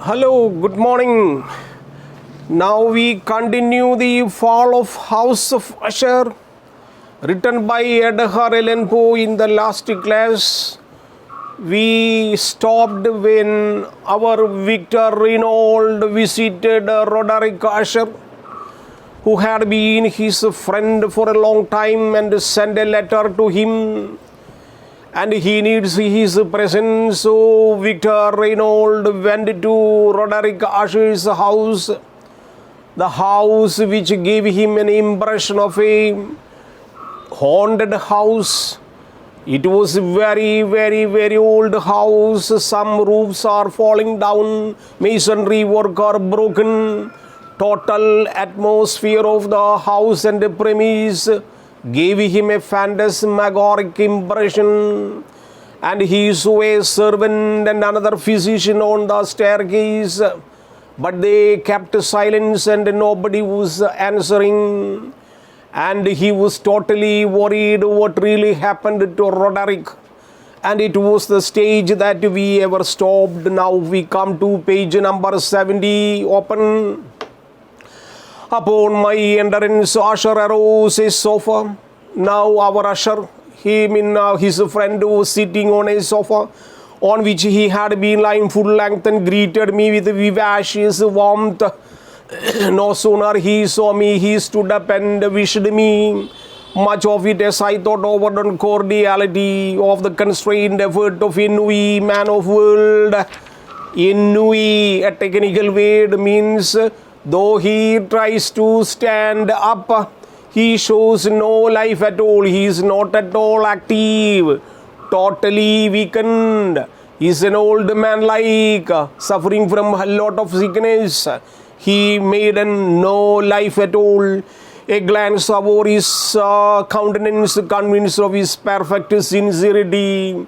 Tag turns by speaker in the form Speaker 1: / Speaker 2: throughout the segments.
Speaker 1: Hello, good morning. Now we continue the Fall of House of Usher, written by Edgar Allan Poe in the last class. We stopped when our Victor Reynolds visited Roderick Usher, who had been his friend for a long time, and sent a letter to him. And he needs his presence. So Victor Reynolds went to Roderick Usher's house, the house which gave him an impression of a haunted house. It was a very old house. Some roofs are falling down, masonry work are broken. Total atmosphere of the house and the premise gave him a phantasmagoric impression. And he saw a servant and another physician on the staircase, but they kept silence and nobody was answering. And he was totally worried what really happened to Roderick. And it was the stage that we ever stopped. Now we come to page number 70. Open. Upon my entrance, Usher arose a sofa. Now our Usher, his friend, was sitting on a sofa on which he had been lying full length and greeted me with vivacious warmth. No sooner he saw me, he stood up and wished me much of it as I thought over the cordiality of the constrained effort of ennui, man of world. Ennui, a technical word, means though he tries to stand up, he shows no life at all. He is not at all active, totally weakened. He is an old man like, suffering from a lot of sickness. He made no life at all. A glance over his countenance convinced of his perfect sincerity.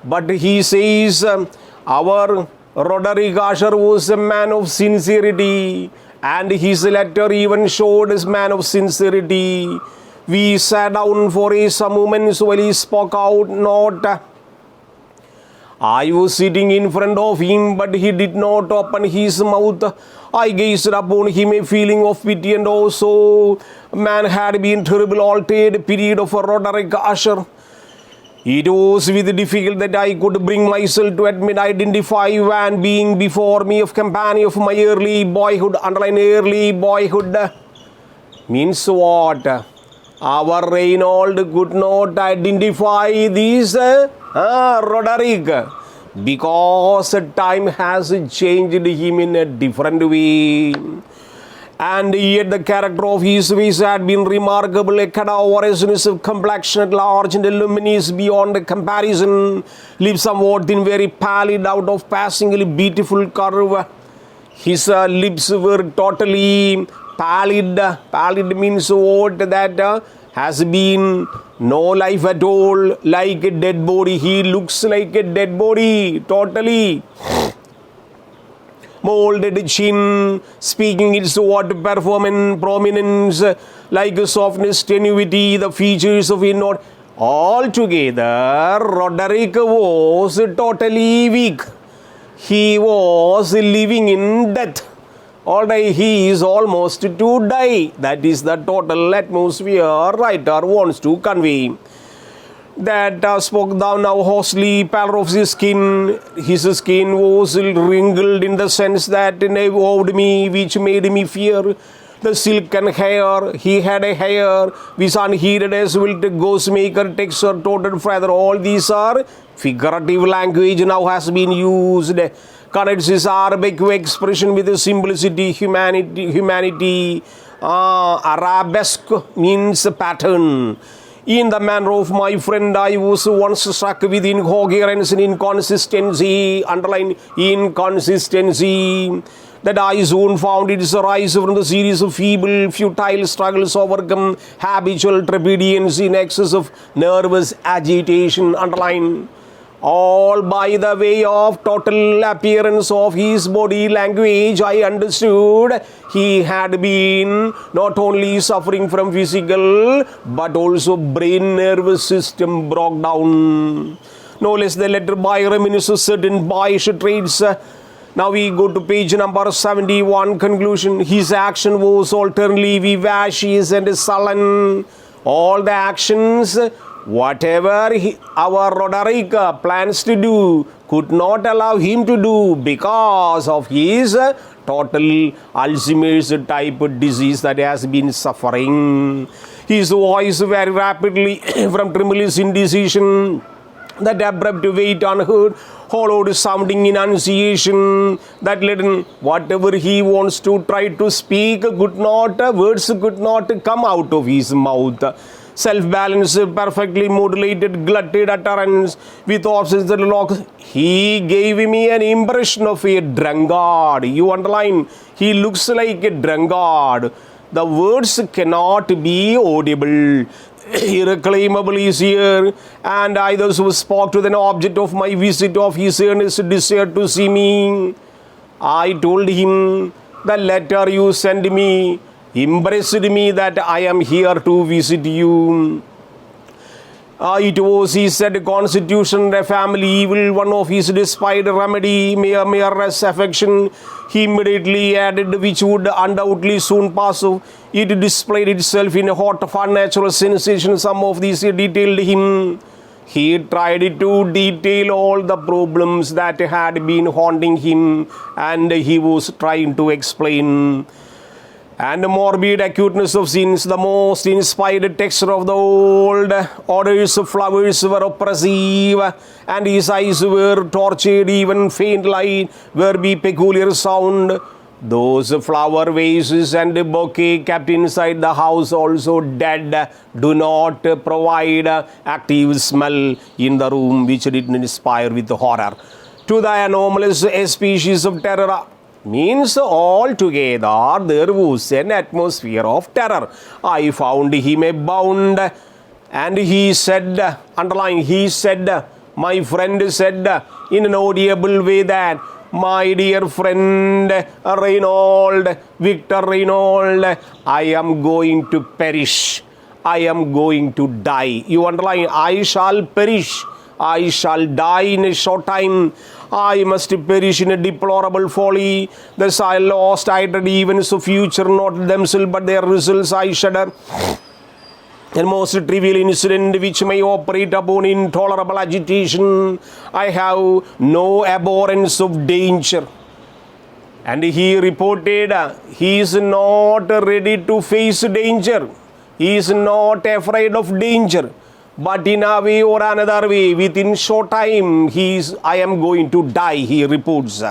Speaker 1: But he says, our Roderick Usher was a man of sincerity, and his letter even showed his man of sincerity. We sat down for some moments while he spoke out not. I was sitting in front of him, but he did not open his mouth. I gazed upon him, a feeling of pity, and also man had been terrible altered period of Roderick Usher. It was with difficulty that I could bring myself to admit, identify one being before me of company of my early boyhood. Underline early boyhood. Means what? Our Reynolds could not identify this Roderick because time has changed him in a different way. And yet the character of his face had been remarkable, a cadaverousness of complexion at large and luminous beyond comparison, lips somewhat thin, very pallid, out of passingly beautiful curve. His lips were totally pallid. Pallid means what? That has been no life at all, like a dead body. He looks like a dead body, totally. Molded chin, speaking its what performance, prominence, like softness, tenuity, the features of it not. Altogether, Roderick was totally weak. He was living in death. Alright, he is almost to die. That is the total atmosphere writer wants to convey. That spoke down now hoarsely, pallor of his skin. His skin was wrinkled in the sense that involved me, which made me fear. The silken hair, he had a hair which unheeded as will the ghost maker takes or total feather. All these are figurative language now has been used. Connects his Arabic expression with the simplicity, humanity. Arabesque means pattern. In the manner of my friend, I was once struck with incoherence and inconsistency. Underline inconsistency. That I soon found its arise from the series of feeble, futile struggles overcome habitual trepidation in excess of nervous agitation. Underline. All by the way of total appearance of his body language, I understood he had been not only suffering from physical but also brain nervous system broke down. No less the letter by reminisces certain boyish traits Now we go to page number 71, conclusion. His action was alternately vivacious and sullen. All the actions, whatever our Roderick plans to do, could not allow him to do because of his total Alzheimer's type disease that has been suffering. His voice very rapidly from tremulous indecision, that abrupt wait unheard, hollowed sounding enunciation that leaden whatever he wants to try to speak words could not come out of his mouth. Self-balanced, perfectly modulated, glutted utterance with obsessive locks. He gave me an impression of a drunkard. You underline, he looks like a drunkard. The words cannot be audible. Irreclaimable is here, and I those who spoke to the object of my visit of his earnest desire to see me. I told him, the letter you sent me impressed me that I am here to visit you. It was, he said, constitution, a family evil, one of his despised remedy, mere affection. He immediately added, which would undoubtedly soon pass off. It displayed itself in a hot, unnatural sensation. Some of these detailed him. He tried to detail all the problems that had been haunting him, and he was trying to explain. And the morbid acuteness of sins, the most inspired texture of the old odors of flowers were oppressive, and his eyes were tortured, even faint light were be peculiar sound. Those flower vases and bouquet kept inside the house, also dead, do not provide active smell in the room, which did inspire with horror. To the anomalous species of terror, means altogether there was an atmosphere of terror. I found him bound, and he said, underline, he said, my friend said in an audible way that, my dear friend Reynold, Victor Reynold, I am going to perish. I am going to die. You underline, I shall perish. I shall die in a short time. I must perish in a deplorable folly. Thus I lost, I dread events of future, not themselves but their results. I shudder. A most trivial incident which may operate upon intolerable agitation. I have no abhorrence of danger. And he reported he is not ready to face danger. He is not afraid of danger. But in a way or another way, within short time, I am going to die, he reports.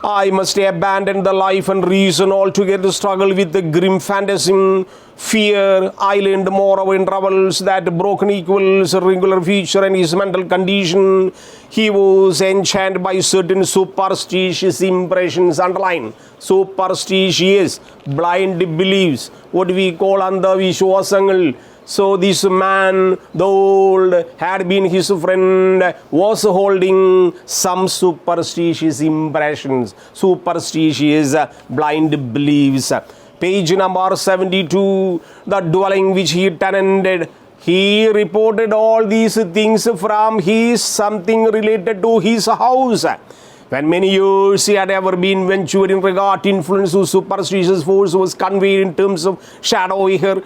Speaker 1: I must abandon the life and reason altogether, struggle with the grim phantasm, fear, I learned more in troubles that broken equals regular feature and his mental condition. He was enchanted by certain superstitious impressions, underline, superstitious, blind beliefs, what we call andhavishwasangal. So this man, the old, had been his friend, was holding some superstitious impressions, superstitious blind beliefs. Page number 72, the dwelling which he tenanted, he reported all these things from his something related to his house. When many years he had ever been ventured in regard to influence of superstitious force was conveyed in terms of shadow here.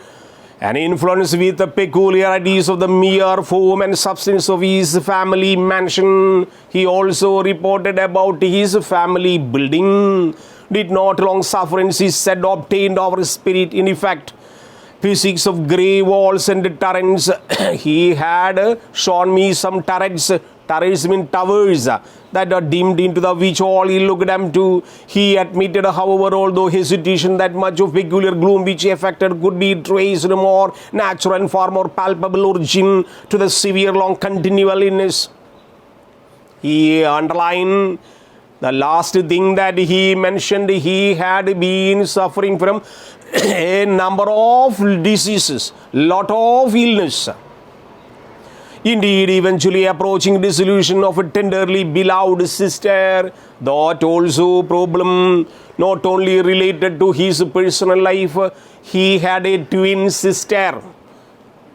Speaker 1: An influence with the peculiarities of the mere form and substance of his family mansion. He also reported about his family building. Did not long sufferance, he said, obtained over spirit. In effect, physics of grey walls and turrets. He had shown me some turrets. Turrets mean towers that are dimmed into the which all he looked them to. He admitted, however, although hesitation, that much of peculiar gloom which he affected could be traced more natural and far more palpable origin to the severe long continual illness. He underlined the last thing that he mentioned, he had been suffering from a number of diseases, lot of illness. Indeed, eventually approaching dissolution of a tenderly beloved sister, that also problem not only related to his personal life, he had a twin sister.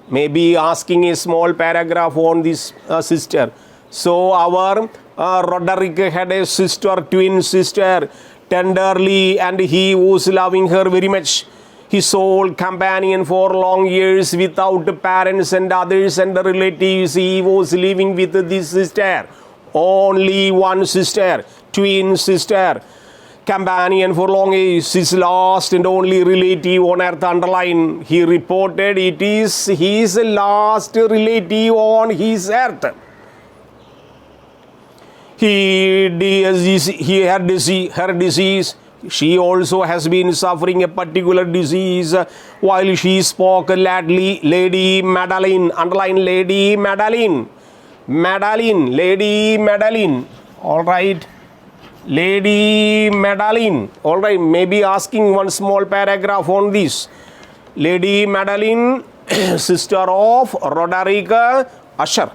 Speaker 1: Maybe asking a small paragraph on this sister. So our Roderick had a sister, twin sister, tenderly, and he was loving her very much. His sole companion for long years without parents and others and relatives. He was living with this sister. Only one sister, twin sister. Companion for long years, his last and only relative on earth. Underline, he reported it is his last relative on his earth. He had her disease. She also has been suffering a particular disease. While she spoke, Lady Madeline, underline Lady Madeline. Lady Madeline. All right. Lady Madeline. All right. Maybe asking one small paragraph on this. Lady Madeline, sister of Roderick Usher.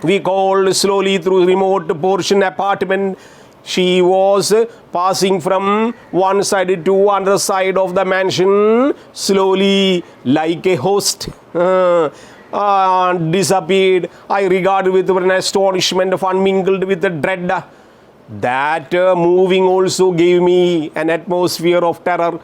Speaker 1: We called slowly through remote portion apartment. She was passing from one side to another side of the mansion, slowly like a host. Disappeared. I regarded with an astonishment unmingled with the dread. That moving also gave me an atmosphere of terror.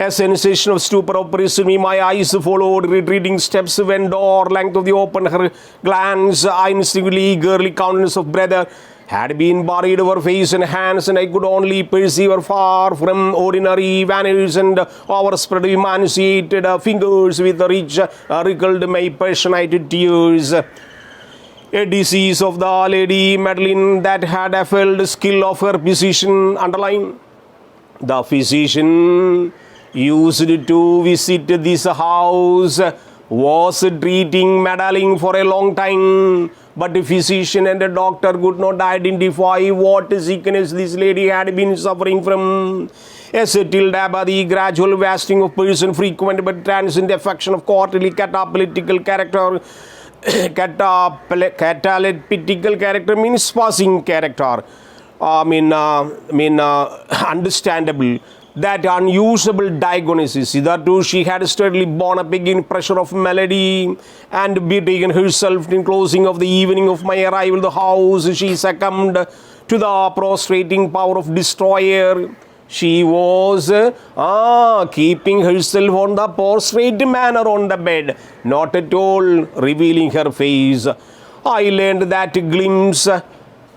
Speaker 1: A sensation of stupor oppressed me. My eyes followed retreating steps when door length of the open. Her glance, instantly eagerly countenance of brother had been buried over face and hands, and I could only perceive her far from ordinary manners and overspread emaciated fingers with rich wrinkled my passionate tears. A disease of the Lady Madeline that had affected skill of her physician. Underline, the physician used to visit this house was treating Madeline for a long time, but the physician and the doctor could not identify what sickness this lady had been suffering from. A settled apathy, gradual wasting of person, frequent but transient affection of quarterly cataleptical character. Cataleptical character means passing character. Understandable. That unusual diagnosis. Hitherto she had steadily borne up against pressure of malady and betaken herself in closing of the evening of my arrival at the house. She succumbed to the prostrating power of destroyer. She was keeping herself on the prostrate manner on the bed, not at all revealing her face. I learned that glimpse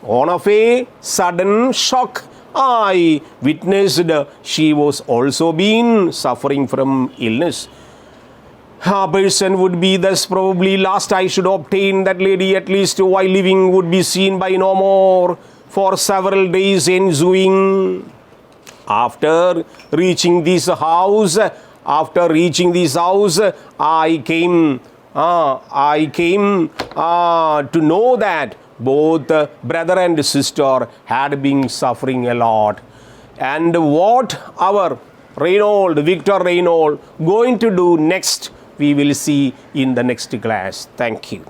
Speaker 1: on of a sudden shock. I witnessed she was also been suffering from illness. A person would be thus probably last I should obtain. That lady, at least while living, would be seen by no more for several days ensuing. After reaching this house, I came to know that both brother and sister had been suffering a lot. And what our Victor Reynolds, going to do next, we will see in the next class. Thank you.